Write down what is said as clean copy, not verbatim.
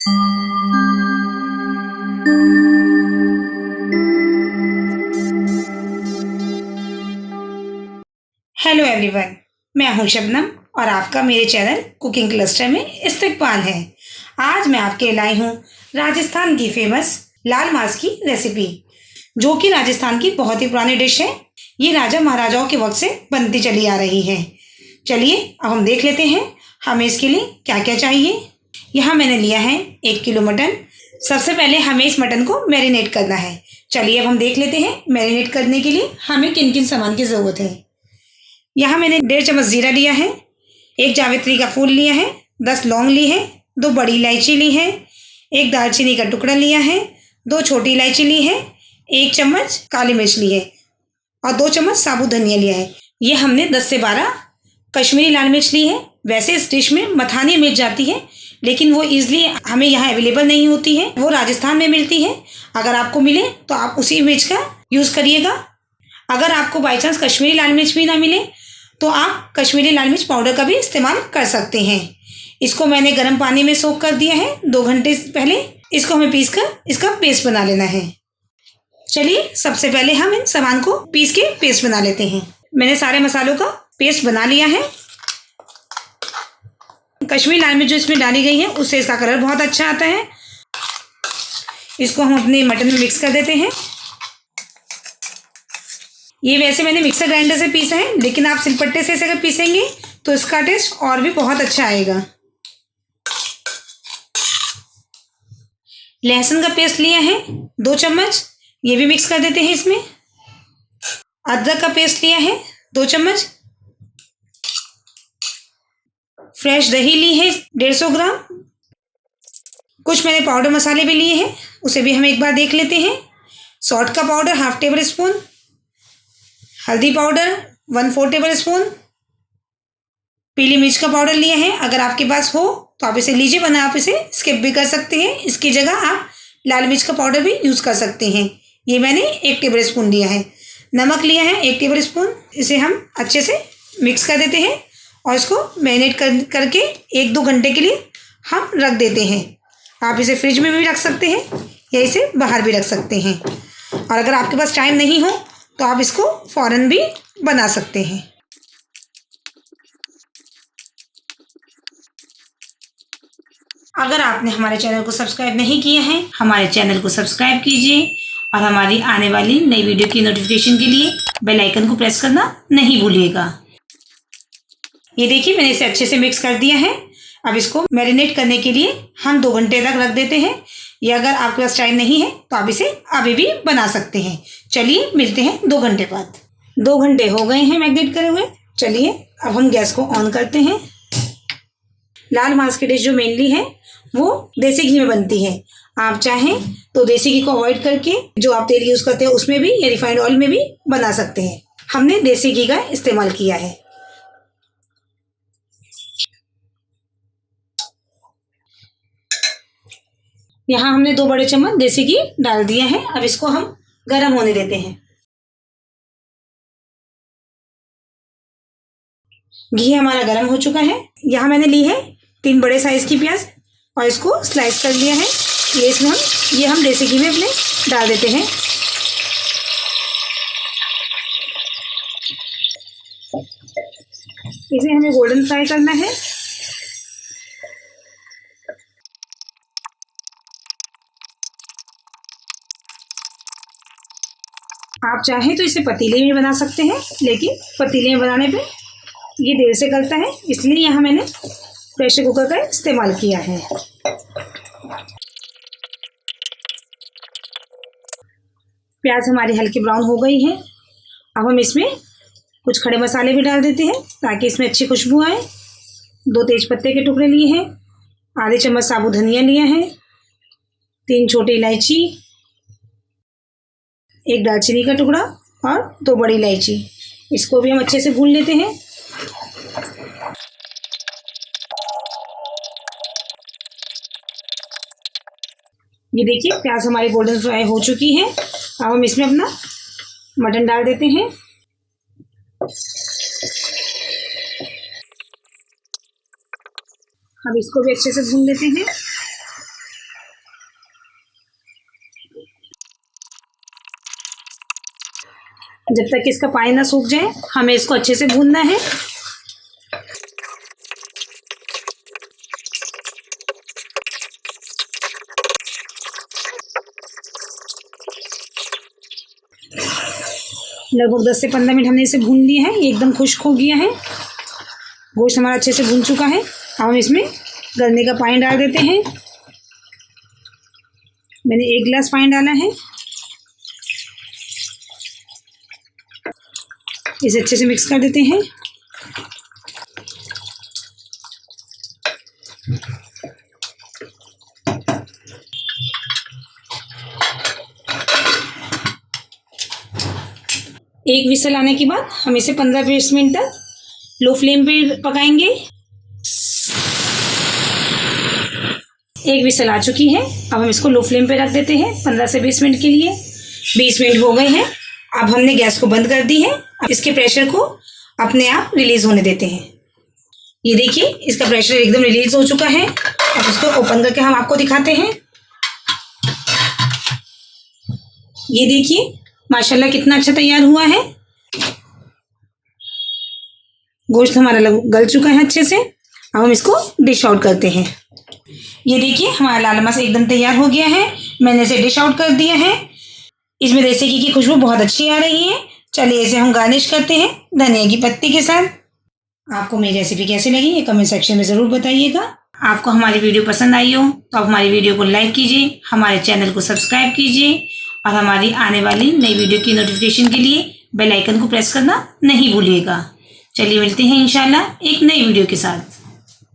Hello everyone, मैं हूं शबनम और आपका मेरे चैनल कुकिंग क्लस्टर में इस्तकबाल है। आज मैं आपके लिए लाई हूं राजस्थान की फेमस लाल मांस की रेसिपी, जो कि राजस्थान की बहुत ही पुरानी डिश है। ये राजा महाराजाओं के वक्त से बनती चली आ रही है। चलिए अब हम देख लेते हैं हमें इसके लिए क्या क्या चाहिए। यहाँ मैंने लिया है 1 किलो मटन। सबसे पहले हमें इस मटन को मैरिनेट करना है। चलिए अब हम देख लेते हैं मैरिनेट करने के लिए हमें किन किन सामान की ज़रूरत है। यहाँ मैंने 1.5 चम्मच जीरा लिया है, 1 जावित्री का फूल लिया है, 10 लौंग ली है, 2 बड़ी इलायची ली है, 1 दालचीनी का टुकड़ा लिया है, 2 छोटी इलायची ली है, 1 चम्मच काली मिर्च ली है और 2 चम्मच साबुत धनिया लिया है। ये हमने 10 से 12 कश्मीरी लाल मिर्च ली है। वैसे इस डिश में मथानी मिर्च जाती है, लेकिन वो ईजिली हमें यहाँ अवेलेबल नहीं होती है, वो राजस्थान में मिलती है। अगर आपको मिले तो आप उसी मिर्च का यूज़ करिएगा। अगर आपको बाई चांस कश्मीरी लाल मिर्च भी ना मिले तो आप कश्मीरी लाल मिर्च पाउडर का भी इस्तेमाल कर सकते हैं। इसको मैंने गर्म पानी में सोक कर दिया है 2 घंटे पहले। इसको हमें पीस कर इसका पेस्ट बना लेना है। चलिए सबसे पहले हम इन सामान को पीस के पेस्ट बना लेते हैं। मैंने सारे मसालों का पेस्ट बना लिया है। कश्मीरी लाल मिर्च जो इसमें डाली गई है उससे इसका कलर बहुत अच्छा आता है। इसको हम अपने मटन में मिक्स कर देते हैं। ये वैसे मैंने मिक्सर ग्राइंडर से पीसा है, लेकिन आप सिलपट्टे से अगर पीसेंगे तो इसका टेस्ट और भी बहुत अच्छा आएगा। लहसुन का पेस्ट लिया है 2 चम्मच, ये भी मिक्स कर देते हैं इसमें। अदरक का पेस्ट लिया है 2 चम्मच। फ्रेश दही ली है 150 ग्राम। कुछ मैंने पाउडर मसाले भी लिए हैं, उसे भी हम एक बार देख लेते हैं। सॉल्ट का पाउडर 1/2 टेबल स्पून, हल्दी पाउडर 1/4 टेबल स्पून, पीली मिर्च का पाउडर लिया है। अगर आपके पास हो तो आप इसे लीजिए, वरना आप इसे स्किप भी कर सकते हैं। इसकी जगह आप लाल मिर्च का पाउडर भी यूज़ कर सकते हैं। ये मैंने 1 टेबल स्पून लिया है। नमक लिया है 1 टेबल स्पून। इसे हम अच्छे से मिक्स कर देते हैं और इसको मैरिनेट करके 1-2 घंटे के लिए हम रख देते हैं। आप इसे फ्रिज में भी रख सकते हैं या इसे बाहर भी रख सकते हैं। और अगर आपके पास टाइम नहीं हो तो आप इसको फ़ौरन भी बना सकते हैं। अगर आपने हमारे चैनल को सब्सक्राइब नहीं किया है, हमारे चैनल को सब्सक्राइब कीजिए और हमारी आने वाली नई वीडियो की नोटिफिकेशन के लिए बेल आइकन को प्रेस करना नहीं भूलिएगा। ये देखिए मैंने इसे अच्छे से मिक्स कर दिया है। अब इसको मैरिनेट करने के लिए हम 2 घंटे तक रख देते हैं। या अगर आपके पास टाइम नहीं है तो आप इसे अभी भी बना सकते हैं। चलिए मिलते हैं 2 घंटे बाद। 2 घंटे हो गए हैं मैरिनेट करे हुए। चलिए अब हम गैस को ऑन करते हैं। लाल मांस की डिश जो मेनली है वो देसी घी में बनती है। आप चाहें तो देसी घी को अवॉइड करके जो आप तेल यूज़ करते हैं उसमें भी या रिफाइंड ऑयल में भी बना सकते हैं। हमने देसी घी का इस्तेमाल किया है। यहाँ हमने 2 बड़े चम्मच देसी घी डाल दिया है। अब इसको हम गर्म होने देते हैं। घी हमारा गर्म हो चुका है। यहाँ मैंने ली है 3 बड़े साइज की प्याज और इसको स्लाइस कर लिया है। ये हम देसी घी में अपने डाल देते हैं। इसे हमें गोल्डन फ्राई करना है। आप चाहें तो इसे पतीले में बना सकते हैं, लेकिन पतीले में बनाने पे ये देर से गलता है, इसलिए यहाँ मैंने प्रेशर कुकर का इस्तेमाल किया है। प्याज हमारी हल्की ब्राउन हो गई है। अब हम इसमें कुछ खड़े मसाले भी डाल देते हैं ताकि इसमें अच्छी खुशबू आए। 2 तेजपत्ते के टुकड़े लिए हैं, आधे चम्मच साबुत धनिया लिया है, 3 छोटी इलायची, 1 दालचीनी का टुकड़ा और 2 बड़ी इलायची। इसको भी हम अच्छे से भून लेते हैं। ये देखिए प्याज हमारी गोल्डन फ्राई हो चुकी है। अब हम इसमें अपना मटन डाल देते हैं। अब इसको भी अच्छे से भून लेते हैं। जब तक इसका पानी ना सूख जाए हमें इसको अच्छे से भूनना है। लगभग 10 से 15 मिनट हमने इसे भून लिया है। ये एकदम खुश्क हो गया है। गोश्त हमारा अच्छे से भून चुका है। अब हम इसमें गलने का पानी डाल देते हैं। मैंने 1 गिलास पानी डाला है। इसे अच्छे से मिक्स कर देते हैं। एक विसल आने के बाद हम इसे 15-20 मिनट तक लो फ्लेम पे पकाएंगे। एक विसल आ चुकी है। अब हम इसको लो फ्लेम पे रख देते हैं 15 से 20 मिनट के लिए। 20 मिनट हो गए हैं। अब हमने गैस को बंद कर दी है। अब इसके प्रेशर को अपने आप रिलीज होने देते हैं। ये देखिए इसका प्रेशर एकदम रिलीज हो चुका है। अब इसको ओपन करके हम आपको दिखाते हैं। ये देखिए माशाल्लाह कितना अच्छा तैयार हुआ है। गोश्त हमारा गल चुका है अच्छे से। अब हम इसको डिश आउट करते हैं। ये देखिए हमारा लाल मांस एकदम तैयार हो गया है। मैंने इसे डिश आउट कर दिया है। इसमें देसी घी की खुशबू बहुत अच्छी आ रही है। चलिए इसे हम गार्निश करते हैं धनिया की पत्ती के साथ। आपको मेरी रेसिपी कैसी लगी ये कमेंट सेक्शन में ज़रूर बताइएगा। आपको हमारी वीडियो पसंद आई हो तो आप हमारी वीडियो को लाइक कीजिए, हमारे चैनल को सब्सक्राइब कीजिए और हमारी आने वाली नई वीडियो की नोटिफिकेशन के लिए बेल आइकन को प्रेस करना नहीं भूलिएगा। चलिए मिलते हैं इंशाल्लाह एक नई वीडियो के साथ।